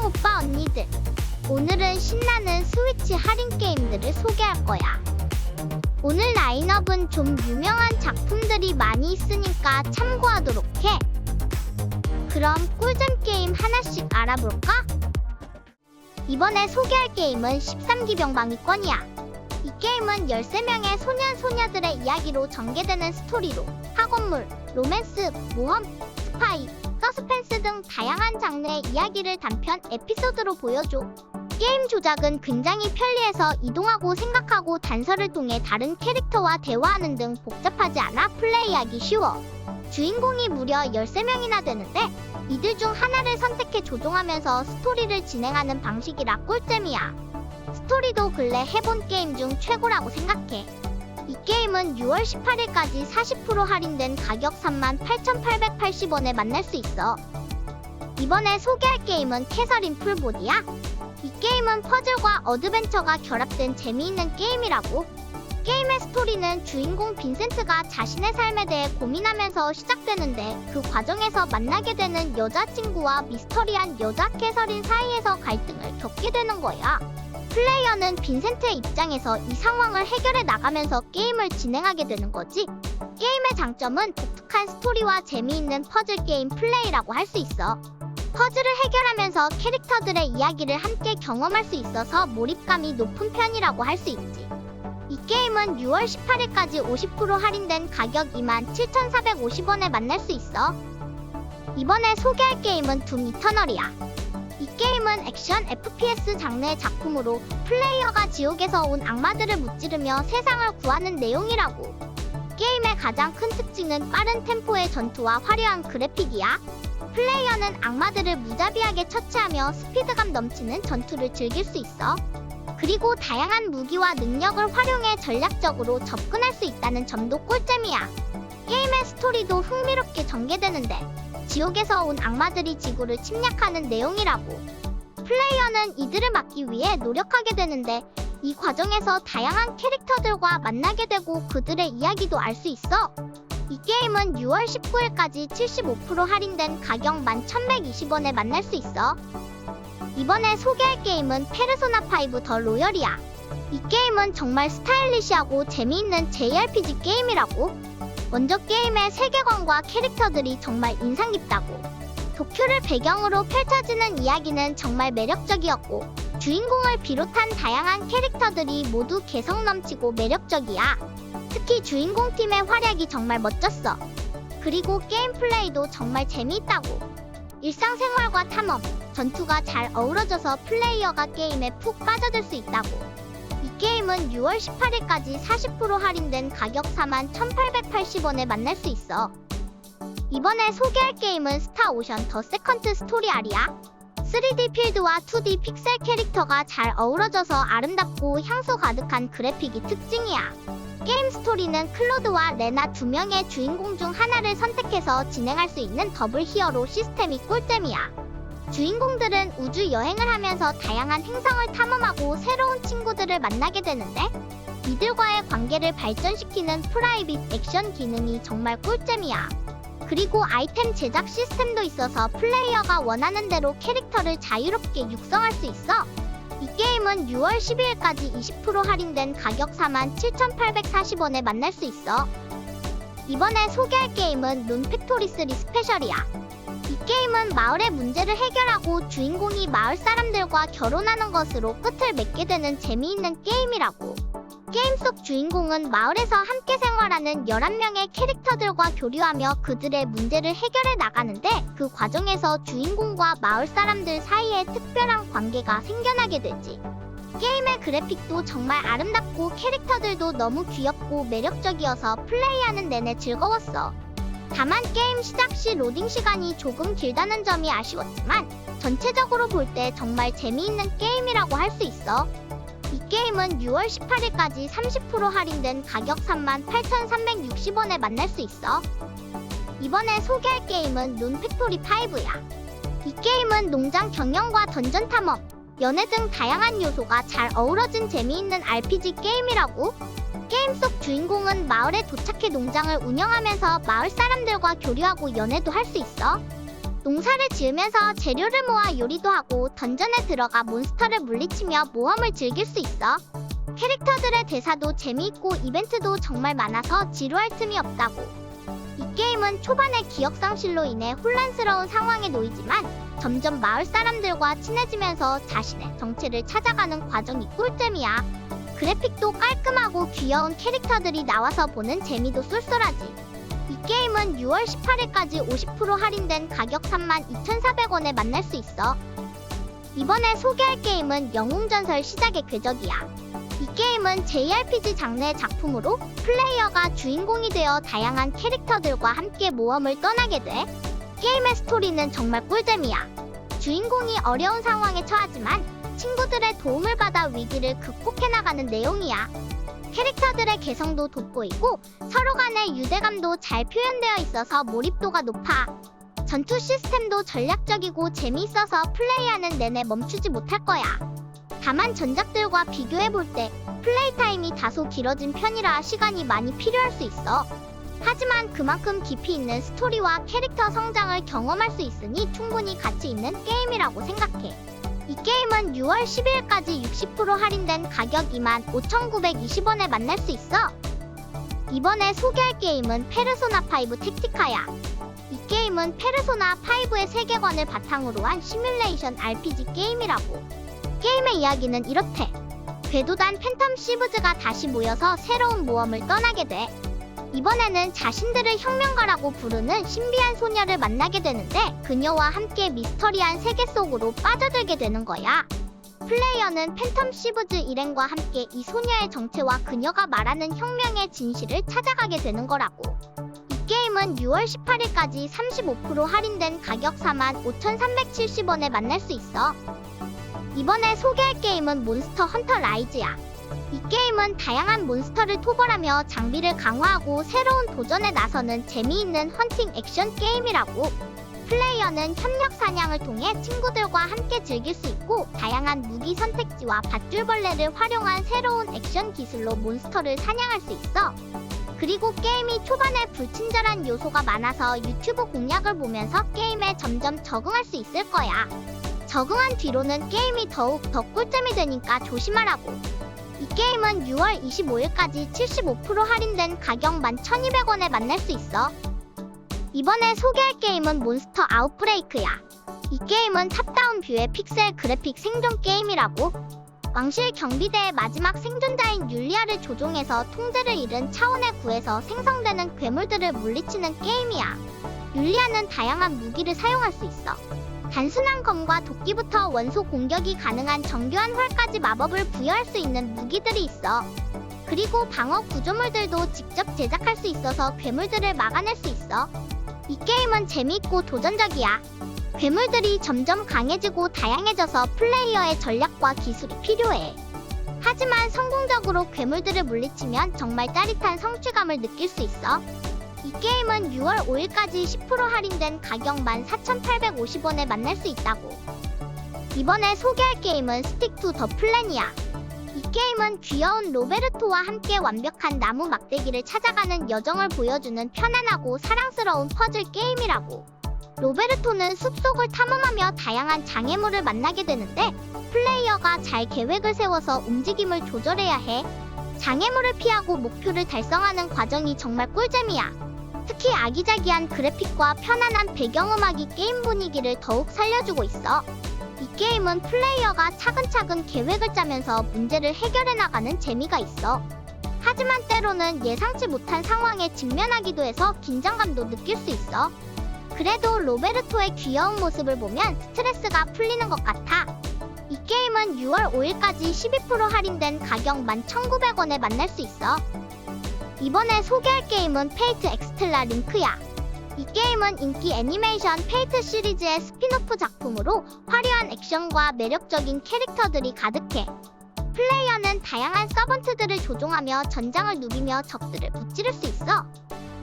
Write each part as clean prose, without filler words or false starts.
안녕 오빠 언니들. 오늘은 신나는 스위치 할인 게임들을 소개할 거야. 오늘 라인업은 좀 유명한 작품들이 많이 있으니까 참고하도록 해. 그럼 꿀잼 게임 하나씩 알아볼까? 이번에 소개할 게임은 13기 병방위권이야. 이 게임은 13명의 소년 소녀들의 이야기로 전개되는 스토리로 학원물, 로맨스, 모험, 스파이, 서스펜스 등 다양한 장르의 이야기를 단편 에피소드로 보여줘. 게임 조작은 굉장히 편리해서 이동하고 생각하고 단서를 통해 다른 캐릭터와 대화하는 등 복잡하지 않아 플레이하기 쉬워. 주인공이 무려 13명이나 되는데 이들 중 하나를 선택해 조종하면서 스토리를 진행하는 방식이라 꿀잼이야. 스토리도 근래 해본 게임 중 최고라고 생각해. 이 게임은 6월 18일까지 40% 할인된 가격 38,880원에 만날 수 있어. 이번에 소개할 게임은 캐서린 풀보디야. 이 게임은 퍼즐과 어드벤처가 결합된 재미있는 게임이라고. 게임의 스토리는 주인공 빈센트가 자신의 삶에 대해 고민하면서 시작되는데 그 과정에서 만나게 되는 여자친구와 미스터리한 여자 캐서린 사이에서 갈등을 겪게 되는 거야. 플레이어는 빈센트의 입장에서 이 상황을 해결해 나가면서 게임을 진행하게 되는 거지. 게임의 장점은 독특한 스토리와 재미있는 퍼즐 게임 플레이라고 할 수 있어. 퍼즐을 해결하면서 캐릭터들의 이야기를 함께 경험할 수 있어서 몰입감이 높은 편이라고 할 수 있지. 이 게임은 6월 18일까지 50% 할인된 가격 27,450원에 만날 수 있어. 이번에 소개할 게임은 둠 이터널이야. 이 게임은 액션 FPS 장르의 작품으로 플레이어가 지옥에서 온 악마들을 무찌르며 세상을 구하는 내용이라고. 게임의 가장 큰 특징은 빠른 템포의 전투와 화려한 그래픽이야. 플레이어는 악마들을 무자비하게 처치하며 스피드감 넘치는 전투를 즐길 수 있어. 그리고 다양한 무기와 능력을 활용해 전략적으로 접근할 수 있다는 점도 꿀잼이야. 게임의 스토리도 흥미롭게 전개되는데 지옥에서 온 악마들이 지구를 침략하는 내용이라고. 플레이어는 이들을 막기 위해 노력하게 되는데 이 과정에서 다양한 캐릭터들과 만나게 되고 그들의 이야기도 알 수 있어. 이 게임은 6월 19일까지 75% 할인된 가격 11,120원에 만날 수 있어. 이번에 소개할 게임은 페르소나5 더 로열이야. 이 게임은 정말 스타일리시하고 재미있는 JRPG 게임이라고. 먼저 게임의 세계관과 캐릭터들이 정말 인상 깊다고. 도쿄를 배경으로 펼쳐지는 이야기는 정말 매력적이었고 주인공을 비롯한 다양한 캐릭터들이 모두 개성 넘치고 매력적이야. 특히 주인공 팀의 활약이 정말 멋졌어. 그리고 게임 플레이도 정말 재미있다고. 일상생활과 탐험, 전투가 잘 어우러져서 플레이어가 게임에 푹 빠져들 수 있다고. 이 게임은 6월 18일까지 40% 할인된 가격 41,880원에 만날 수 있어. 이번에 소개할 게임은 스타오션 더 세컨드 스토리 R이야. 3D 필드와 2D 픽셀 캐릭터가 잘 어우러져서 아름답고 향수 가득한 그래픽이 특징이야. 게임 스토리는 클로드와 레나 두 명의 주인공 중 하나를 선택해서 진행할 수 있는 더블 히어로 시스템이 꿀잼이야. 주인공들은 우주 여행을 하면서 다양한 행성을 탐험하고 새로운 친구들을 만나게 되는데 이들과의 관계를 발전시키는 프라이빗 액션 기능이 정말 꿀잼이야. 그리고 아이템 제작 시스템도 있어서 플레이어가 원하는 대로 캐릭터를 자유롭게 육성할 수 있어. 이 게임은 6월 12일까지 20% 할인된 가격 47,840원에 만날 수 있어. 이번에 소개할 게임은 룬 팩토리 3 스페셜이야. 이 게임은 마을의 문제를 해결하고 주인공이 마을 사람들과 결혼하는 것으로 끝을 맺게 되는 재미있는 게임이라고. 게임 속 주인공은 마을에서 함께 생활하는 11명의 캐릭터들과 교류하며 그들의 문제를 해결해 나가는데 그 과정에서 주인공과 마을 사람들 사이에 특별한 관계가 생겨나게 되지. 게임의 그래픽도 정말 아름답고 캐릭터들도 너무 귀엽고 매력적이어서 플레이하는 내내 즐거웠어. 다만 게임 시작 시 로딩 시간이 조금 길다는 점이 아쉬웠지만 전체적으로 볼 때 정말 재미있는 게임이라고 할 수 있어. 이 게임은 6월 18일까지 30% 할인된 가격 38,360원에 만날 수 있어. 이번에 소개할 게임은 룬 팩토리 5야. 이 게임은 농장 경영과 던전 탐험, 연애 등 다양한 요소가 잘 어우러진 재미있는 RPG 게임이라고. 게임 속 주인공은 마을에 도착해 농장을 운영하면서 마을 사람들과 교류하고 연애도 할 수 있어. 농사를 지으면서 재료를 모아 요리도 하고 던전에 들어가 몬스터를 물리치며 모험을 즐길 수 있어. 캐릭터들의 대사도 재미있고 이벤트도 정말 많아서 지루할 틈이 없다고. 이 게임은 초반의 기억상실로 인해 혼란스러운 상황에 놓이지만 점점 마을 사람들과 친해지면서 자신의 정체를 찾아가는 과정이 꿀잼이야. 그래픽도 깔끔하고 귀여운 캐릭터들이 나와서 보는 재미도 쏠쏠하지. 이 게임은 6월 18일까지 50% 할인된 가격 32,400원에 만날 수 있어. 이번에 소개할 게임은 영웅전설 시작의 궤적이야. 이 게임은 JRPG 장르의 작품으로 플레이어가 주인공이 되어 다양한 캐릭터들과 함께 모험을 떠나게 돼. 게임의 스토리는 정말 꿀잼이야. 주인공이 어려운 상황에 처하지만 친구들의 도움을 받아 위기를 극복해나가는 내용이야. 캐릭터들의 개성도 돋보이고 서로 간의 유대감도 잘 표현되어 있어서 몰입도가 높아. 전투 시스템도 전략적이고 재미있어서 플레이하는 내내 멈추지 못할 거야. 다만 전작들과 비교해볼 때 플레이 타임이 다소 길어진 편이라 시간이 많이 필요할 수 있어. 하지만 그만큼 깊이 있는 스토리와 캐릭터 성장을 경험할 수 있으니 충분히 가치 있는 게임이라고 생각해. 이 게임은 6월 12일까지 60% 할인된 가격 25,920원에 만날 수 있어. 이번에 소개할 게임은 페르소나5 택티카야. 이 게임은 페르소나5의 세계관을 바탕으로 한 시뮬레이션 RPG 게임이라고. 게임의 이야기는 이렇대. 궤도단 팬텀 시브즈가 다시 모여서 새로운 모험을 떠나게 돼. 이번에는 자신들을 혁명가라고 부르는 신비한 소녀를 만나게 되는데 그녀와 함께 미스터리한 세계 속으로 빠져들게 되는 거야. 플레이어는 팬텀 시브즈 일행과 함께 이 소녀의 정체와 그녀가 말하는 혁명의 진실을 찾아가게 되는 거라고. 이 게임은 6월 18일까지 35% 할인된 가격 45,370원에 만날 수 있어. 이번에 소개할 게임은 몬스터 헌터 라이즈야. 이 게임은 다양한 몬스터를 토벌하며 장비를 강화하고 새로운 도전에 나서는 재미있는 헌팅 액션 게임이라고. 플레이어는 협력 사냥을 통해 친구들과 함께 즐길 수 있고 다양한 무기 선택지와 밧줄벌레를 활용한 새로운 액션 기술로 몬스터를 사냥할 수 있어. 그리고 게임이 초반에 불친절한 요소가 많아서 유튜브 공략을 보면서 게임에 점점 적응할 수 있을 거야. 적응한 뒤로는 게임이 더욱 더 꿀잼이 되니까 조심하라고. 이 게임은 6월 25일까지 75% 할인된 가격 11,200원에 만날 수 있어. 이번에 소개할 게임은 몬스터 아웃브레이크야. 이 게임은 탑다운 뷰의 픽셀 그래픽 생존 게임이라고. 왕실 경비대의 마지막 생존자인 율리아를 조종해서 통제를 잃은 차원의 구에서 생성되는 괴물들을 물리치는 게임이야. 율리아는 다양한 무기를 사용할 수 있어. 단순한 검과 도끼부터 원소 공격이 가능한 정교한 활까지 마법을 부여할 수 있는 무기들이 있어. 그리고 방어 구조물들도 직접 제작할 수 있어서 괴물들을 막아낼 수 있어. 이 게임은 재미있고 도전적이야. 괴물들이 점점 강해지고 다양해져서 플레이어의 전략과 기술이 필요해. 하지만 성공적으로 괴물들을 물리치면 정말 짜릿한 성취감을 느낄 수 있어. 이 게임은 6월 5일까지 10% 할인된 가격 14,850원에 만날 수 있다고. 이번에 소개할 게임은 스틱 투 더 플랜이야. 이 게임은 귀여운 로베르토와 함께 완벽한 나무 막대기를 찾아가는 여정을 보여주는 편안하고 사랑스러운 퍼즐 게임이라고. 로베르토는 숲속을 탐험하며 다양한 장애물을 만나게 되는데 플레이어가 잘 계획을 세워서 움직임을 조절해야 해. 장애물을 피하고 목표를 달성하는 과정이 정말 꿀잼이야. 특히 아기자기한 그래픽과 편안한 배경음악이 게임 분위기를 더욱 살려주고 있어. 이 게임은 플레이어가 차근차근 계획을 짜면서 문제를 해결해 나가는 재미가 있어. 하지만 때로는 예상치 못한 상황에 직면하기도 해서 긴장감도 느낄 수 있어. 그래도 로베르토의 귀여운 모습을 보면 스트레스가 풀리는 것 같아. 이 게임은 6월 5일까지 12% 할인된 가격 11,900원에 만날 수 있어. 이번에 소개할 게임은 페이트 엑스틀라 링크야. 이 게임은 인기 애니메이션 페이트 시리즈의 스핀오프 작품으로 화려한 액션과 매력적인 캐릭터들이 가득해. 플레이어는 다양한 서번트들을 조종하며 전장을 누비며 적들을 무찌를 수 있어.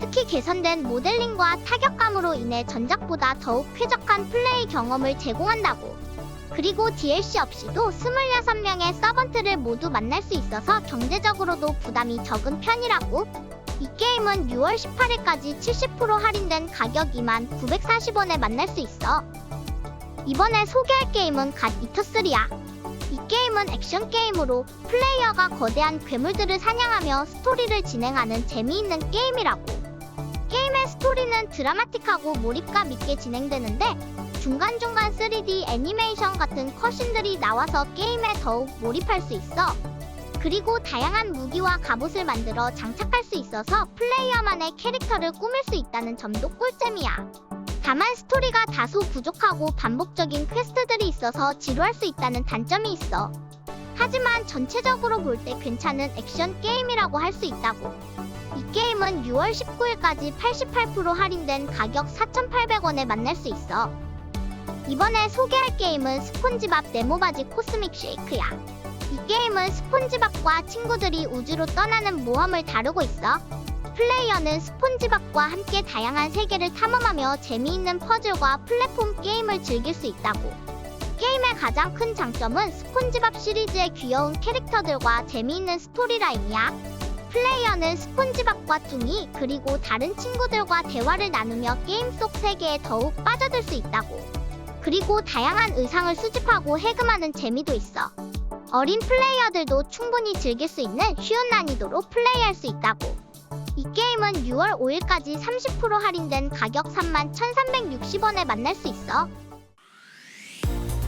특히 개선된 모델링과 타격감으로 인해 전작보다 더욱 쾌적한 플레이 경험을 제공한다고. 그리고 DLC 없이도 26명의 서번트를 모두 만날 수 있어서 경제적으로도 부담이 적은 편이라고. 이 게임은 6월 18일까지 70% 할인된 가격 29,940원에 만날 수 있어. 이번에 소개할 게임은 갓 이터3야. 이 게임은 액션 게임으로 플레이어가 거대한 괴물들을 사냥하며 스토리를 진행하는 재미있는 게임이라고. 게임의 스토리는 드라마틱하고 몰입감 있게 진행되는데 중간중간 3D 애니메이션 같은 컷신들이 나와서 게임에 더욱 몰입할 수 있어. 그리고 다양한 무기와 갑옷을 만들어 장착할 수 있어서 플레이어만의 캐릭터를 꾸밀 수 있다는 점도 꿀잼이야. 다만 스토리가 다소 부족하고 반복적인 퀘스트들이 있어서 지루할 수 있다는 단점이 있어. 하지만 전체적으로 볼 때 괜찮은 액션 게임이라고 할 수 있다고. 이 게임은 6월 19일까지 88% 할인된 가격 4,800원에 만날 수 있어. 이번에 소개할 게임은 스폰지밥 네모바지 코스믹 쉐이크야. 이 게임은 스폰지밥과 친구들이 우주로 떠나는 모험을 다루고 있어. 플레이어는 스폰지밥과 함께 다양한 세계를 탐험하며 재미있는 퍼즐과 플랫폼 게임을 즐길 수 있다고. 게임의 가장 큰 장점은 스폰지밥 시리즈의 귀여운 캐릭터들과 재미있는 스토리라인이야. 플레이어는 스폰지밥과 뚱이 그리고 다른 친구들과 대화를 나누며 게임 속 세계에 더욱 빠져들 수 있다고. 그리고 다양한 의상을 수집하고 해금하는 재미도 있어. 어린 플레이어들도 충분히 즐길 수 있는 쉬운 난이도로 플레이할 수 있다고. 이 게임은 6월 5일까지 30% 할인된 가격 31,360원에 만날 수 있어.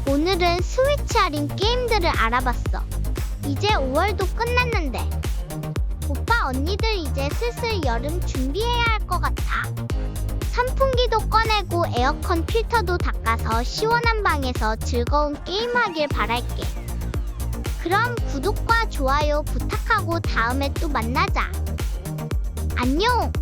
오늘은 스위치 할인 게임들을 알아봤어. 이제 5월도 끝났는데 오빠 언니들 이제 슬슬 여름 준비해야 할 것 같아. 선풍기도 꺼내고 에어컨 필터도 닦아서 시원한 방에서 즐거운 게임하길 바랄게. 그럼 구독과 좋아요 부탁하고 다음에 또 만나자. 안녕!